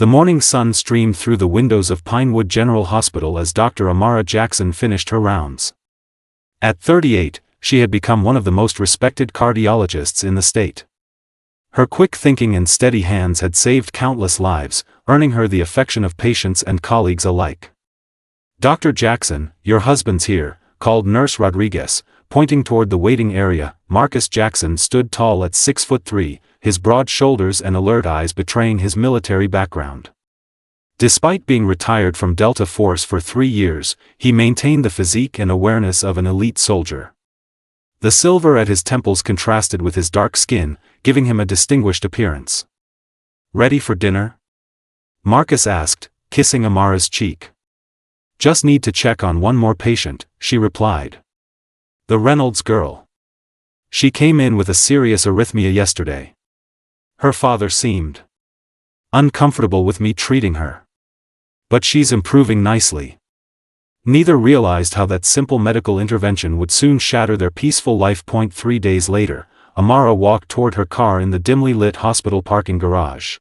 The morning sun streamed through the windows of Pinewood General Hospital as Dr. Amara Jackson finished her rounds. At 38, she had become one of the most respected cardiologists in the state. Her quick thinking and steady hands had saved countless lives, earning her the affection of patients and colleagues alike. "Dr. Jackson, your husband's here," called Nurse Rodriguez, pointing toward the waiting area. Marcus Jackson stood tall at 6'3", his broad shoulders and alert eyes betraying his military background. Despite being retired from Delta Force for 3 years, he maintained the physique and awareness of an elite soldier. The silver at his temples contrasted with his dark skin, giving him a distinguished appearance. "Ready for dinner?" Marcus asked, kissing Amara's cheek. "Just need to check on one more patient," she replied. "The Reynolds girl. She came in with a serious arrhythmia yesterday. Her father seemed uncomfortable with me treating her. But she's improving nicely." Neither realized how that simple medical intervention would soon shatter their peaceful life. 3 days later, Amara walked toward her car in the dimly lit hospital parking garage.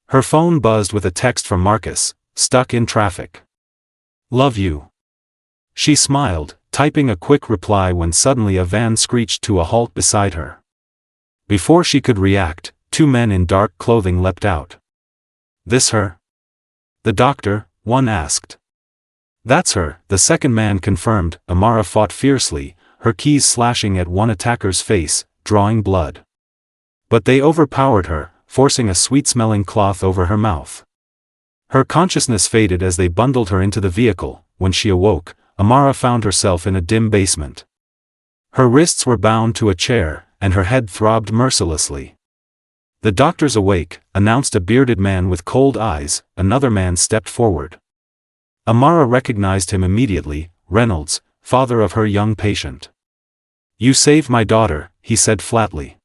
Her phone buzzed with a text from Marcus, stuck in traffic. "Love you." She smiled, typing a quick reply when suddenly a van screeched to a halt beside her. Before she could react, 2 men in dark clothing leapt out. "This her?" "The doctor," one asked. "That's her," the second man confirmed. Amara fought fiercely, her keys slashing at one attacker's face, drawing blood. But they overpowered her, forcing a sweet-smelling cloth over her mouth. Her consciousness faded as they bundled her into the vehicle. When she awoke, Amara found herself in a dim basement. Her wrists were bound to a chair, and her head throbbed mercilessly. "The doctor's awake," announced a bearded man with cold eyes. Another man stepped forward. Amara recognized him immediately, Reynolds, father of her young patient. "You saved my daughter," he said flatly.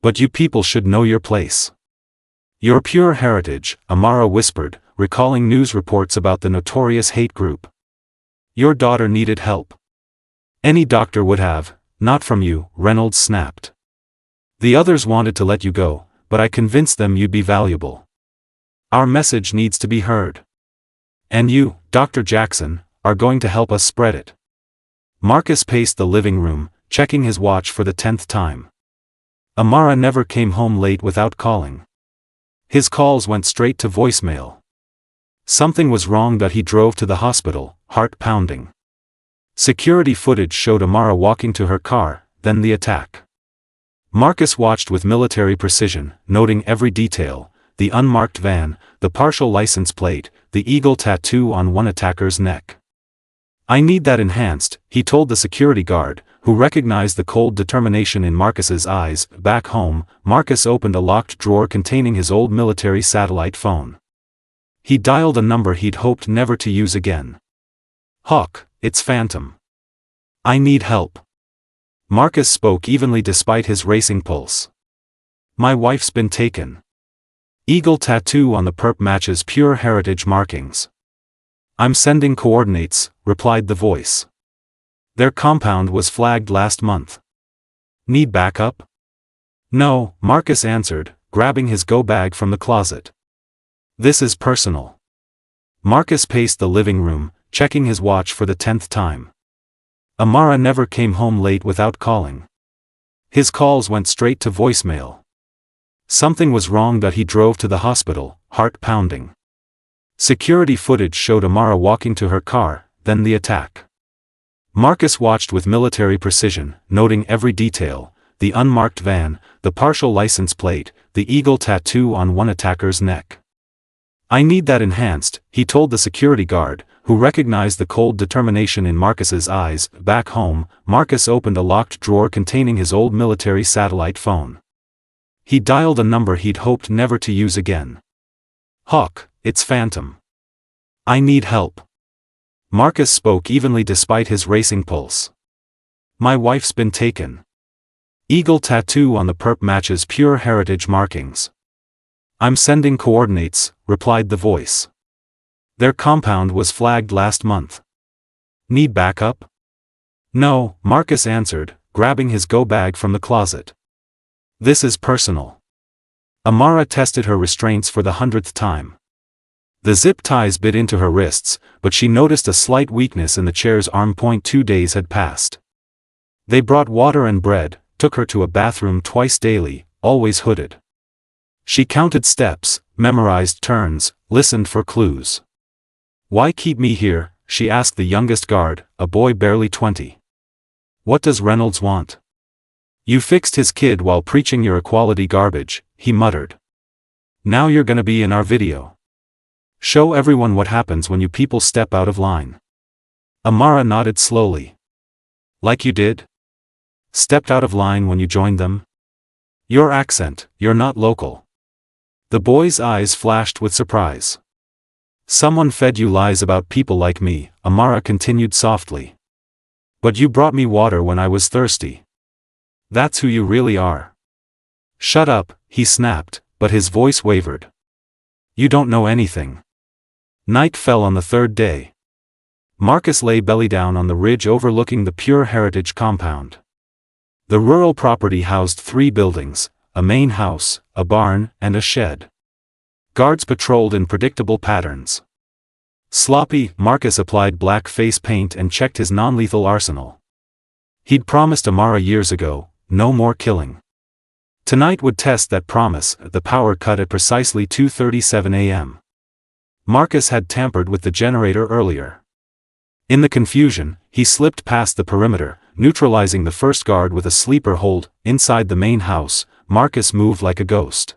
"But you people should know your place. Your pure heritage," Amara whispered, recalling news reports about the notorious hate group. "Your daughter needed help. Any doctor would have, not from you," Reynolds snapped. "The others wanted to let you go, but I convinced them you'd be valuable. Our message needs to be heard. And you, Dr. Jackson, are going to help us spread it." Marcus paced the living room, checking his watch for the 10th time. Amara never came home late without calling. His calls went straight to voicemail. Something was wrong that he drove to the hospital, heart pounding. Security footage showed Amara walking to her car, then the attack. Marcus watched with military precision, noting every detail: the unmarked van, the partial license plate, the eagle tattoo on one attacker's neck. "I need that enhanced," he told the security guard, who recognized the cold determination in Marcus's eyes. Back home, Marcus opened a locked drawer containing his old military satellite phone. He dialed a number he'd hoped never to use again. "Hawk, it's Phantom. I need help." Marcus spoke evenly despite his racing pulse. "My wife's been taken. Eagle tattoo on the perp matches pure heritage markings." "I'm sending coordinates," replied the voice. "Their compound was flagged last month. Need backup?" "No," Marcus answered, grabbing his go bag from the closet. "This is personal." Marcus paced the living room, checking his watch for the 10th time. Amara never came home late without calling. His calls went straight to voicemail. Something was wrong that he drove to the hospital, heart pounding. Security footage showed Amara walking to her car, then the attack. Marcus watched with military precision, noting every detail: the unmarked van, the partial license plate, the eagle tattoo on one attacker's neck. "I need that enhanced," he told the security guard, who recognized the cold determination in Marcus's eyes. Back home, Marcus opened a locked drawer containing his old military satellite phone. He dialed a number he'd hoped never to use again. "Hawk, it's Phantom. I need help." Marcus spoke evenly despite his racing pulse. "My wife's been taken. Eagle tattoo on the perp matches pure heritage markings." "I'm sending coordinates," replied the voice. "Their compound was flagged last month. Need backup?" "No," Marcus answered, grabbing his go bag from the closet. "This is personal." Amara tested her restraints for the 100th time. The zip ties bit into her wrists, but she noticed a slight weakness in the chair's arm. 2 days had passed. They brought water and bread, took her to a bathroom twice daily, always hooded. She counted steps, memorized turns, listened for clues. "Why keep me here?" she asked the youngest guard, a boy barely 20. "What does Reynolds want?" "You fixed his kid while preaching your equality garbage," he muttered. "Now you're gonna be in our video. Show everyone what happens when you people step out of line." Amara nodded slowly. "Like you did? Stepped out of line when you joined them? Your accent, you're not local." The boy's eyes flashed with surprise. "Someone fed you lies about people like me," Amara continued softly. "But you brought me water when I was thirsty. That's who you really are." "Shut up," he snapped, but his voice wavered. "You don't know anything." Night fell on the 3rd day. Marcus lay belly down on the ridge overlooking the Pure Heritage compound. The rural property housed 3 buildings, a main house, a barn, and a shed. Guards patrolled in predictable patterns. Sloppy, Marcus applied black face paint and checked his non-lethal arsenal. He'd promised Amara years ago, no more killing. Tonight would test that promise. The power cut at precisely 2:37 a.m. Marcus had tampered with the generator earlier. In the confusion, he slipped past the perimeter, neutralizing the first guard with a sleeper hold. Inside the main house, Marcus moved like a ghost.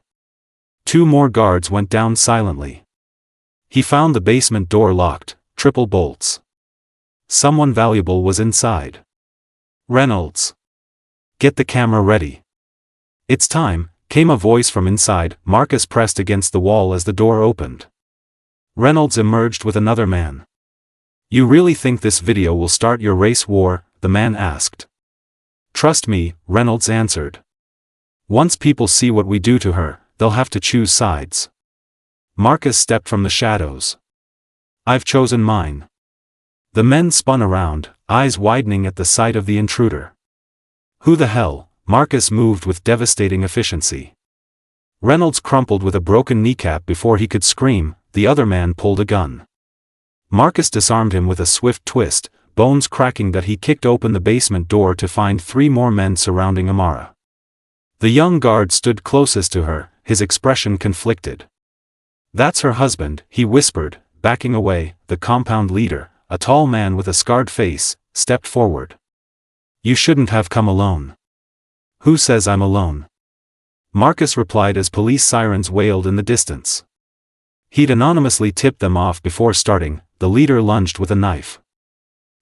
2 more guards went down silently. He found the basement door locked, triple bolts. Someone valuable was inside. "Reynolds. Get the camera ready." "It's time," came a voice from inside. Marcus pressed against the wall as the door opened. Reynolds emerged with another man. "You really think this video will start your race war?" the man asked. "Trust me," Reynolds answered. "Once people see what we do to her, they'll have to choose sides." Marcus stepped from the shadows. "I've chosen mine." The men spun around, eyes widening at the sight of the intruder. "Who the hell?" Marcus moved with devastating efficiency. Reynolds crumpled with a broken kneecap before he could scream. The other man pulled a gun. Marcus disarmed him with a swift twist, bones cracking that he kicked open the basement door to find 3 more men surrounding Amara. The young guard stood closest to her, his expression conflicted. "That's her husband," he whispered, backing away. The compound leader, a tall man with a scarred face, stepped forward. "You shouldn't have come alone." "Who says I'm alone?" Marcus replied as police sirens wailed in the distance. He'd anonymously tipped them off before starting. The leader lunged with a knife.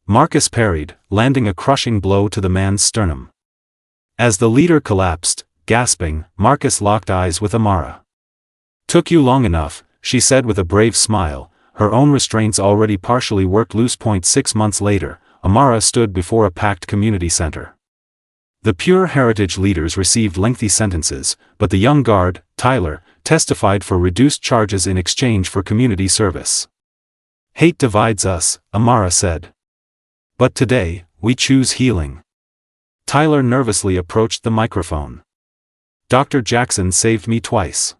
Marcus parried, landing a crushing blow to the man's sternum. As the leader collapsed, gasping, Marcus locked eyes with Amara. "Took you long enough," she said with a brave smile, her own restraints already partially worked loose. 6 months later, Amara stood before a packed community center. The Pure Heritage leaders received lengthy sentences, but the young guard, Tyler, testified for reduced charges in exchange for community service. "Hate divides us," Amara said. "But today, we choose healing." Tyler nervously approached the microphone. "Dr. Jackson saved me twice.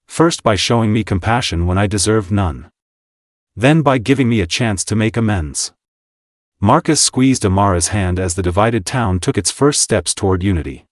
First by showing me compassion when I deserved none. Then by giving me a chance to make amends." Marcus squeezed Amara's hand as the divided town took its first steps toward unity.